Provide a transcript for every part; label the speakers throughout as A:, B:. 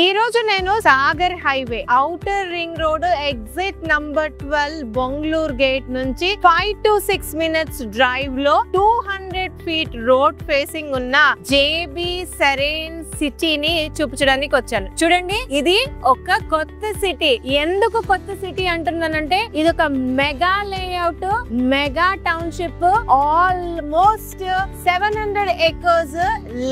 A: ఈ రోజు నేను Sagar highway outer ring road exit number 12 Bengaluru gate నుంచి 5 to 6 minutes డ్రైవ్ లో 200 feet రోడ్ ఫేసింగ్ ఉన్న జేబీ సెరెన్ సిటీని చూపించడానికి వచ్చాను. చూడండి, ఇది ఒక కొత్త సిటీ. ఎందుకు కొత్త సిటీ అంటున్నానంటే ఇది ఒక mega layout, mega township, almost 700 acres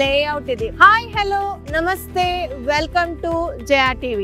A: layout ఇది. హాయ్, హలో, నమస్తే, వెల్కమ్ to Jaya TV.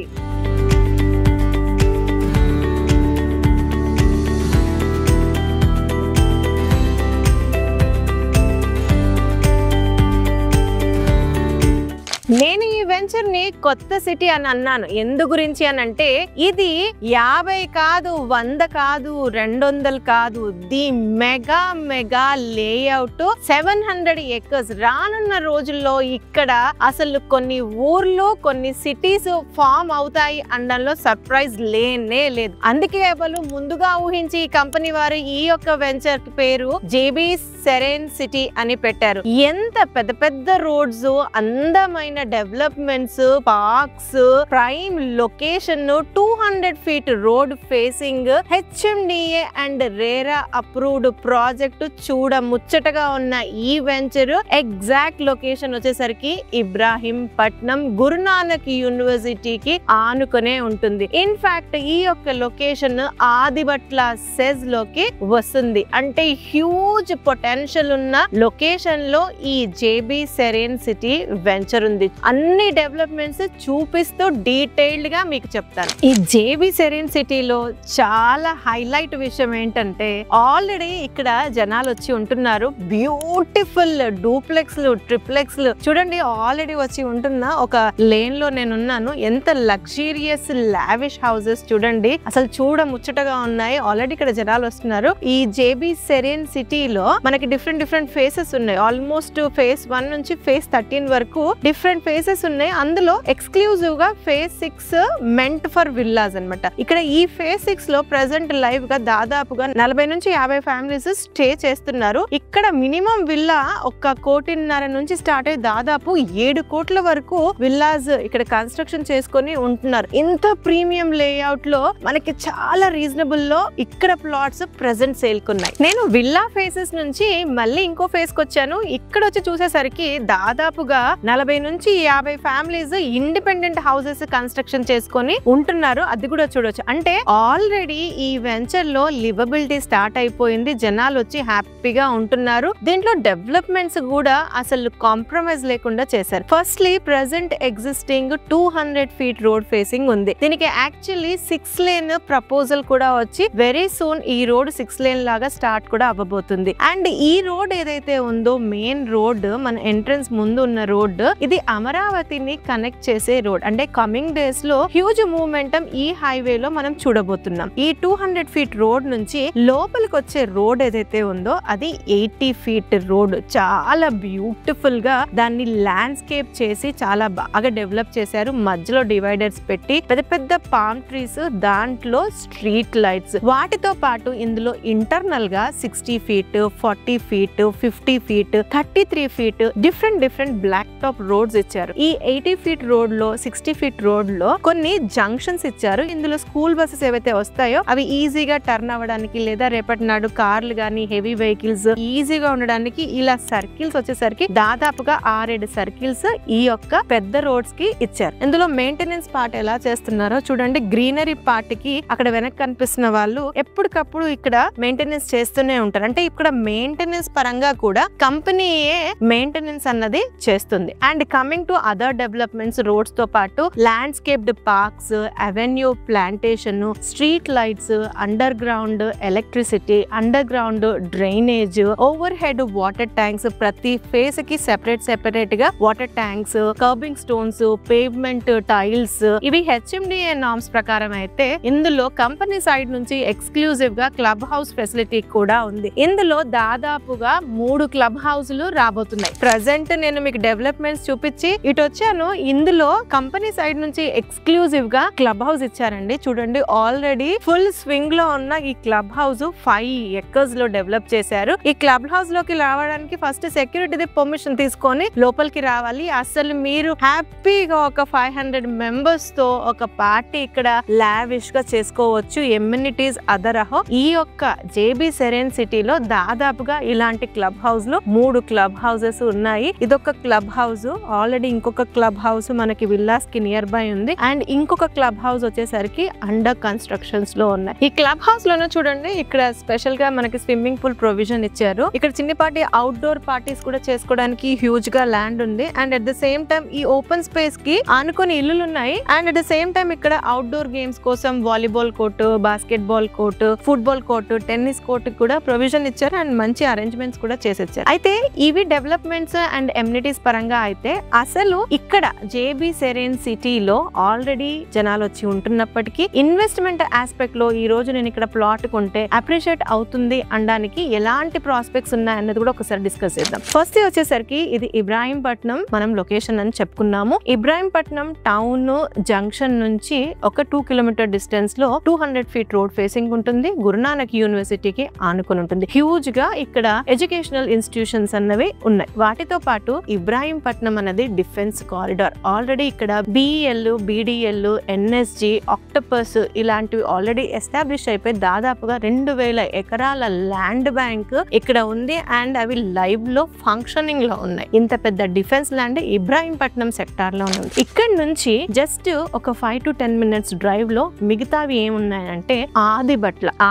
A: నేను ఈ వెంచర్ ని కొత్త సిటీ అని అన్నాను. ఎందు గురించి అని అంటే ఇది 50 కాదు, 100 కాదు, 200 కాదు, ది మెగా లేఅవుట్ 700 acres. రానున్న రోజుల్లో ఇక్కడ అసలు కొన్ని ఊర్లు, కొన్ని సిటీస్ ఫామ్ అవుతాయి అనడంలో సర్ప్రైజ్ లేనే లేదు. అందుకే వాళ్ళు ముందుగా ఊహించి ఈ కంపెనీ వారు ఈ యొక్క వెంచర్ పేరు జేబీ సెరెన్ సిటీ అని పెట్టారు. ఎంత పెద్ద పెద్ద రోడ్స్, అందమైన developments, parks, prime location, 200 feet road facing, HMDA and RERA approved project. చూడ ముచ్చటగా ఉన్న ఈ వెంచర్ ఎగ్జాక్ట్ లొకేషన్ వచ్చేసరికి ఇబ్రాహీంపట్నం గురునానక్ యూనివర్సిటీకి ఆనుకునే ఉంటుంది. ఇన్ఫాక్ట్ ఈ యొక్క లొకేషన్ ఆదిబట్ల సెజ్ లోకి వస్తుంది. అంటే హ్యూజ్ పొటెన్షియల్ ఉన్న లొకేషన్ లో ఈ జేబీ సెరెన్ సిటీ వెంచర్ ఉంది. అన్ని డెవలప్మెంట్స్ చూపిస్తూ డీటెయిల్డ్ గా మీకు చెప్తాను. ఈ జేబీ సెరెన్ సిటీలో చాలా హైలైట్ విషయం ఏంటంటే ఆల్రెడీ ఇక్కడ జనాలు వచ్చి ఉంటున్నారు. బ్యూటిఫుల్ డూప్లెక్స్, ట్రిప్లెక్స్ చూడండి ఆల్రెడీ వచ్చి ఉంటున్న ఒక లేన్ లో నేను ఉన్నాను. ఎంత లగ్జూరియస్ లావిష్ హౌసెస్ చూడండి, అసలు చూడ ముచ్చటగా ఉన్నాయి. ఆల్రెడీ ఇక్కడ జనాలు వస్తున్నారు. ఈ జేబీ సెరెన్ సిటీలో మనకి డిఫరెంట్ ఫేసెస్ ఉన్నాయి. ఆల్మోస్ట్ ఫేస్ 1 నుంచి ఫేస్ 13 వరకు డిఫరెంట్ ఫేసెస్ ఉన్నాయి. అందులో ఎక్స్క్లూజివ్ గా ఫేజ్ 6 మెంట్ ఫర్ విల్లాస్ అన్నమాట. ఇక్కడ ఈ ఫేజ్ 6 లో ప్రెసెంట్ లైవ్ గా దాదాపుగా 40 నుంచి 50 ఫ్యామిలీస్ స్టే చేస్తున్నారు. ఇక్కడ మినిమం విల్లా 1.5 కోటి నుంచి స్టార్ట్ అయ్యి దాదాపు 7 కోట్ల వరకు విల్లాస్ ఇక్కడ కన్స్ట్రక్షన్ చేసుకొని ఉంటున్నారు. ఇంత ప్రీమియం లేఅవుట్ లో మనకి చాలా రీజనబుల్ లో ఇక్కడ ప్లాట్స్ ప్రెసెంట్ సేల్ కున్నాయి. నేను విల్లా ఫేసెస్ నుంచి మళ్ళీ ఇంకో ఫేస్ కి వచ్చాను. ఇక్కడ వచ్చి చూసేసరికి దాదాపుగా 40 నుంచి 50 ఫ్యామిలీస్ ఇండిపెండెంట్ హౌసెస్ కన్స్ట్రక్షన్ చేసుకొని ఉంటున్నారు. అది కూడా చూడొచ్చు. అంటే ఆల్రెడీ ఈ వెంచర్ లో లివబిలిటీ స్టార్ట్ అయిపోయింది. జనాలు వచ్చి హ్యాపీగా ఉంటున్నారు. దీంట్లో డెవలప్మెంట్స్ కూడా అసలు కాంప్రమైజ్ లేకుండా చేశారు. Firstly present existing 200 feet road facing ఉంది. దీనికి యాక్చువల్లీ 6 lane ప్రపోజల్ కూడా వచ్చి వెరీ సూన్ ఈ రోడ్ 6 lane లాగా స్టార్ట్ కూడా అవ్వబోతుంది. అండ్ ఈ రోడ్ ఏదైతే ఉందో మెయిన్ రోడ్, మన ఎంట్రన్స్ ముందు ఉన్న రోడ్, ఇది అమరావతిని కనెక్ట్ చేసే రోడ్. అంటే కమింగ్ డేస్ లో హ్యూజ్ మూవ్మెంటం ఈ హైవే లో మనం చూడబోతున్నాం. ఈ 200 feet రోడ్ నుంచి లోపలికి వచ్చే రోడ్ ఏదైతే ఉందో అది 80 feet రోడ్. చాలా బ్యూటిఫుల్ గా దాన్ని ల్యాండ్స్కేప్ చేసి చాలా బాగా డెవలప్ చేశారు. మధ్యలో డివైడర్స్ పెట్టి పెద్ద పెద్ద పామ్ ట్రీస్, దాంట్లో స్ట్రీట్ లైట్స్, వాటితో పాటు ఇందులో ఇంటర్నల్ గా 60 feet, 40 feet, 50 feet, 33 feet different black top roads ఇచ్చారు. ఈ 80 feet రోడ్ లో, 60 feet రోడ్ లో కొన్ని జంక్షన్స్ ఇచ్చారు. ఇందులో స్కూల్ బస్సెస్ ఏవైతే వస్తాయో అవి ఈజీగా టర్న్ అవ్వడానికి, లేదా రేపటి నాడు కార్లు గానీ హెవీ వెహికల్స్ ఈజీగా ఉండడానికి ఇలా సర్కిల్స్ వచ్చేసరికి దాదాపుగా 6-7 సర్కిల్స్ ఈ యొక్క పెద్ద రోడ్స్ కి ఇచ్చారు. ఇందులో మెయింటెనెన్స్ పార్ట్ ఎలా చేస్తున్నారో చూడండి. గ్రీనరీ పార్ట్ కి అక్కడ వెనక్కి కనిపిస్తున్న వాళ్ళు ఎప్పటికప్పుడు ఇక్కడ మెయింటెనెన్స్ చేస్తూనే ఉంటారు. అంటే ఇక్కడ మెయింటెనెన్స్ పరంగా కూడా కంపెనీయే మెయింటెనెన్స్ అన్నది చేస్తుంది. And coming to other developments, roads తో పాటు landscaped parks, avenue plantation, street lights, under ground electricity, under ground drainage, over head water tanks, ప్రతి ఫేస్ కి సెపరేట్ గా water tanks, kerbing stones, pavement tiles. ఇవి HMDA norms ప్రకారం అయితే ఇందులో company side నుంచి ఎక్స్క్లూజివ్ గా క్లబ్ హౌస్ ఫెసిలిటీ కూడా ఉంది. ఇందులో దాదాపుగా 3 క్లబ్ హౌస్లు రాబోతున్నాయి. ప్రెసెంట్ నేను మీకు డెవలప్మెంట్స్ చూపించాను. నుంచి ఇటు వచ్చాను. ఇందులో కంపెనీ సైడ్ నుంచి ఎక్స్క్లూజివ్ గా క్లబ్ హౌస్ ఇచ్చారండి. చూడండి, ఆల్రెడీ ఫుల్ స్వింగ్ లో ఉన్న ఈ క్లబ్ హౌస్ 5 ఎకర్స్ లో డెవలప్ చేశారు. ఈ క్లబ్ హౌస్ లోకి రావడానికి ఫస్ట్ సెక్యూరిటీ పర్మిషన్ తీసుకొని లోపలికి రావాలి. అసలు మీరు హ్యాపీగా ఒక 500 మెంబర్స్ తో ఒక పార్టీ ఇక్కడ లావిష్ గా చేసుకోవచ్చు. ఎమ్యూనిటీస్ అదరహో. ఈ యొక్క జేబీ సెరెన్ సిటీలో దాదాపుగా ఇలాంటి క్లబ్ హౌస్ లో 3 క్లబ్ హౌసెస్ ఉన్నాయి. ఇదొక క్లబ్ హౌస్. ఆల్రెడీ ఇంకొక క్లబ్ హౌస్ మనకి విల్లాస్ కి నియర్ బై ఉంది. అండ్ ఇంకొక క్లబ్ హౌస్ వచ్చేసరికి అండర్ కన్స్ట్రక్షన్స్ లో ఉన్నాయి. ఈ క్లబ్ హౌస్ లోనే చూడండి, ఇక్కడ స్పెషల్ గా మనకి స్విమ్మింగ్ పూల్ ప్రొవిజన్ ఇచ్చారు. ఇక్కడ చిన్నపాటి అవుట్డోర్ పార్టీస్ కూడా చేసుకోవడానికి హ్యూజ్ గా ల్యాండ్ ఉంది. And at the same time ఈ ఓపెన్ స్పేస్ కి ఆనుకొని ఇల్లులు ఉన్నాయి. And at the same time ఇక్కడ అవుట్డోర్ గేమ్స్ కోసం volleyball court, basket ball court, football court, tennis court కూడా ప్రొవిజన్ ఇచ్చారు. అండ్ మంచి అరేంజ్మెంట్స్ కూడా చేసేచ్చారు. అయితే ఇవి డెవలప్మెంట్స్ అండ్ ఎమ్యూనిటీస్ పరంగా అయితే అసలు ఇక్కడ జేబీ సెరెన్ సిటీలో ఆల్రెడీ జనాలు వచ్చి ఉంటున్నప్పటికీ ఇన్వెస్ట్మెంట్ ఆస్పెక్ట్ లో ఈ రోజు నేను ఇక్కడ ప్లాట్ కొంటే అప్రిషియేట్ అవుతుంది అనడానికి ఎలాంటి ప్రాస్పెక్ట్స్ ఉన్నాయి అన్నది కూడా ఒకసారి డిస్కస్ చేద్దాం. ఫస్ట్ వచ్చేసరికి ఇది ఇబ్రాహీంపట్నం మనం లొకేషన్ అని చెప్పుకున్నాము. ఇబ్రాహీంపట్నం టౌన్ జంక్షన్ నుంచి ఒక 2 కిలోమీటర్ డిస్టెన్స్ లో 200 ఫీట్ రోడ్ ఫేసింగ్ ఉంటుంది. గురునానక్ యూనివర్సిటీకి ఆనుకుని ఉంటుంది. హ్యూజ్ గా ఇక్కడ ఎడ్యుకేషనల్ ఇన్స్టిట్యూషన్స్ అన్నవి ఉన్నాయి. వాటితో పాటు ఇబ్రాహీంపట్నం అనేది డిఫెన్స్ కారిడార్. ఆల్రెడీ ఇక్కడ బిఎల్, బిడిఎల్, ఎన్ఎస్జి, ఆక్టోపస్ ఇలాంటివి ఆల్రెడీ ఎస్టాబ్లిష్ అయిపోయి దాదాపుగా 2000 ఎకరాల ల్యాండ్ బ్యాంక్ ఇక్కడ ఉంది. అండ్ అవి లైవ్ లో ఫంక్షనింగ్ లో ఉన్నాయి. ఇంత పెద్ద డిఫెన్స్ ల్యాండ్ ఇబ్రాహీంపట్నం సెక్టార్ లో ఉంది. ఇక్కడ నుంచి జస్ట్ ఒక 5 to 10 మినిట్స్ డ్రైవ్ లో మిగతావి ఏమున్నాయంటే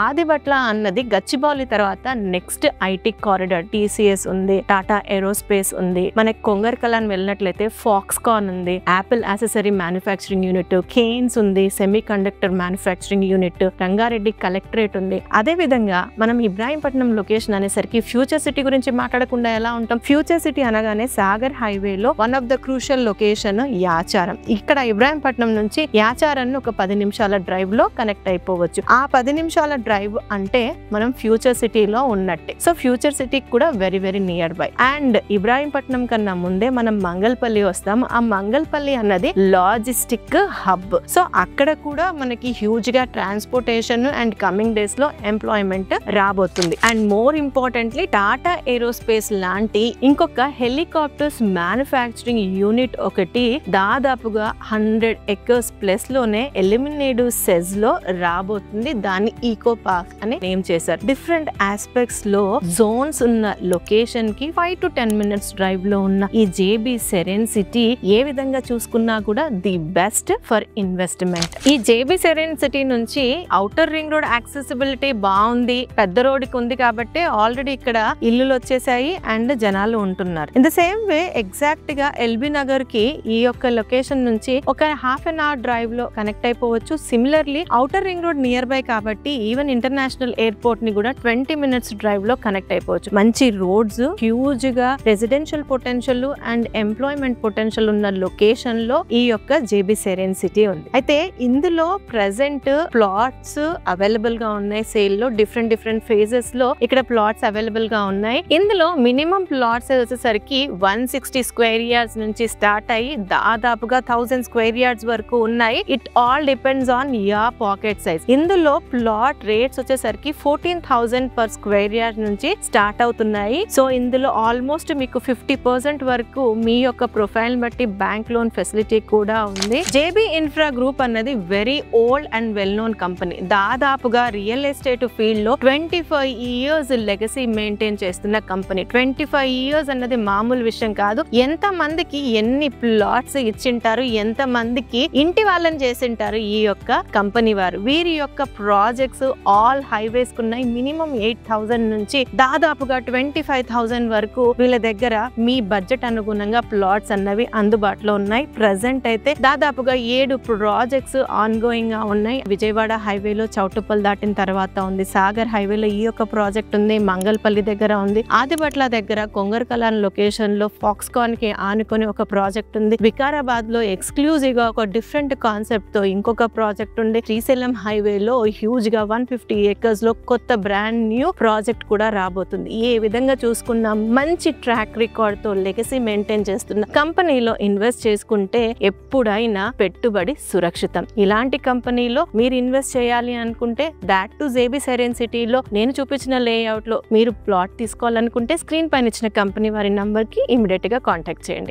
A: ఆదిబట్ల అన్నది గచ్చిబౌలి తర్వాత నెక్స్ట్ ఐటీ కారిడార్. టీసీఎస్ ఉంది, టాటా ఏరోస్పేస్ ఉంది, మనకి కొంగర్కలాన్ వెళ్ళినట్లయితే ఫాక్స్కాన్ ఉంది, Apple accessory manufacturing unit, Kaynes ఉంది, semiconductor manufacturing unit, Rangareddy collectorate ఉంది. అదే విధంగా మనం ఇబ్రాహీంపట్నం లొకేషన్ అనేసరికి ఫ్యూచర్ సిటీ గురించి మాట్లాడకుండా ఎలా ఉంటాం. ఫ్యూచర్ సిటీ అనగానే సాగర్ హైవేలో one of the crucial location Yacharam. ఇక్కడ ఇబ్రాహీంపట్నం నుంచి యాచారం ఒక 10 నిమిషాల డ్రైవ్ లో కనెక్ట్ అయిపోవచ్చు. ఆ 10 నిమిషాల డ్రైవ్ అంటే మనం ఫ్యూచర్ సిటీలో ఉన్నట్టే. సో ఫ్యూచర్ సిటీకి కూడా very very near by. And Ibrahimpatnam కన్నా ముందే మనం మంగళపల్లి వస్తాం. ఆ మంగళపల్లి అన్నది లాజిస్టిక్ హబ్. సో అక్కడ కూడా మనకి హ్యూజ్ గా ట్రాన్స్పోర్టేషన్ అండ్ కమింగ్ డేస్ లో ఎంప్లాయ్మెంట్ రాబోతుంది. And more importantly Tata aerospace లాంటి ఇంకొక హెలికాప్టర్స్ మ్యానుఫ్యాక్చరింగ్ యూనిట్ ఒకటి దాదాపుగా 100 ఎకర్స్ ప్లస్ లోనే ఎలిమినేటివ్ సెజ్ లో రాబోతుంది. దాన్ని ఈకో పార్క్ అని నేమ్ చేశారు. డిఫరెంట్ ఆస్పెక్ట్స్ లో జోన్స్ ఉన్న లొకేషన్ కి 5 to 10 మినిట్స్ డ్రైవ్ లో ఉన్న ఈ జేబీ సెరెన్ సిటీ ఏ విధంగా చూసుకున్నా కూడా ది బెస్ట్ ఫర్ ఇన్వెస్ట్మెంట్. ఈ జేబీ సెరెన్ సిటీ నుంచి ఔటర్ రింగ్ రోడ్ యాక్సెసిబిలిటీ బాగుంది, పెద్ద రోడ్డుకి ఉంది కాబట్టి ఆల్రెడీ ఇక్కడ ఇల్లులు వచ్చేసాయి అండ్ జనాలు ఉంటున్నారు. In the same way exact గా ఎల్బీ నగర్ కి ఈ యొక్క లొకేషన్ నుంచి ఒక ½ an hour డ్రైవ్ లో కనెక్ట్ అయిపోవచ్చు. Similarly outer ring road near by కాబట్టి ఈవెన్ ఇంటర్నేషనల్ ఎయిర్పోర్ట్ ని కూడా 20 మినిట్స్ డ్రైవ్ లో కనెక్ట్ అయిపోవచ్చు. మంచి రోడ్స్, హ్యూజ్ గా residential potential and employment potential ఉన్న లొకేషన్ లో ఈ యొక్క జేబీ సెరెన్ సిటీ ఉంది. అయితే ఇందులో ప్రెసెంట్ ప్లాట్స్ అవైలబుల్ గా ఉన్నాయి. సేల్ లో డిఫరెంట్ ఫేజెస్ లో ఇక్కడ ప్లాట్స్ అవైలబుల్ గా ఉన్నాయి. ఇందులో మినిమం ప్లాట్స్ వచ్చేసరికి 160 స్క్వేర్ యార్డ్స్ నుంచి స్టార్ట్ అయ్యి దాదాపుగా 1000 స్క్వేర్ యార్డ్స్ వరకు ఉన్నాయి. It all depends on your pocket size. ఇందులో ప్లాట్ రేట్స్ వచ్చేసరికి 14,000 పర్ స్క్వేర్ యార్డ్ నుంచి స్టార్ట్ అవుతున్నాయి. సో ఇందులో ఆల్మోస్ట్ మీకు 50% వరకు మీ యొక్క ప్రొఫైల్ బట్టి బ్యాంక్ లోన్ ఫెసిలిటీ కూడా ఉంది. జేబీ ఇన్ఫ్రా గ్రూప్ అన్నది very old and well known company. దాదాపుగా రియల్ ఎస్టేట్ ఫీల్డ్ లో 25 ఇయర్స్ లెగసీ మెయింటైన్ చేస్తున్న కంపెనీ. 25 ఇయర్స్ అన్నది మామూలు విషయం కాదు. ఎంత మందికి ఎన్ని ప్లాట్స్ ఇచ్చింటారు, ఎంత మందికి ఇంటి వాళ్ళని చేసింటారు ఈ యొక్క కంపెనీ వారు. వీరి యొక్క ప్రాజెక్ట్స్ ఆల్ హైవేస్ కున్నాయి. మినిమం 8,000 నుంచి దాదాపుగా 25,000 వరకు వీళ్ళ దగ్గర మీ బడ్జెట్ అనుగుణంగా ప్లాట్స్ అన్నవి అందుబాటులో ఉన్నాయి. ప్రెసెంట్ అయితే దాదాపుగా 7 ప్రాజెక్ట్స్ ఆన్ గోయింగ్ గా ఉన్నాయి. విజయవాడ హైవేలో చౌటుప్పల్ దాటిన తర్వాత ఉంది, సాగర్ హైవేలో ఈ యొక్క ప్రాజెక్ట్ ఉంది, మంగళపల్లి దగ్గర ఉంది, ఆదిబట్ల దగ్గర కొంగర్కలాన్ లొకేషన్ లో ఫాక్స్కాన్ కి ఆనుకొని ఒక ప్రాజెక్ట్ ఉంది, వికారాబాద్ లో ఎక్స్క్లూజివ్ గా ఒక డిఫరెంట్ కాన్సెప్ట్ తో ఇంకొక ప్రాజెక్ట్ ఉంది, శ్రీశైలం హైవేలో హ్యూజ్ గా 150 ఏకర్స్ లో కొత్త బ్రాండ్ న్యూ ప్రాజెక్ట్ కూడా రాబోతుంది. ఏ విధంగా చూసుకున్నా మంచి ట్రాక్ రికార్డ్ తో లెగసీ మెయింటైన్ చేస్తున్న ఉన్న కంపెనీలో ఇన్వెస్ట్ చేసుకుంటే ఎప్పుడైనా పెట్టుబడి సురక్షితం. ఇలాంటి కంపెనీలో మీరు ఇన్వెస్ట్ చేయాలి అనుకుంటే దాట్ టు జేబీ సెరెన్ సిటీలో నేను చూపించిన లేఅవుట్ లో మీరు ప్లాట్ తీసుకోవాలనుకుంటే స్క్రీన్ పైన ఇచ్చిన కంపెనీ వారి నంబర్ కి ఇమీడియట్ గా కాంటాక్ట్ చేయండి.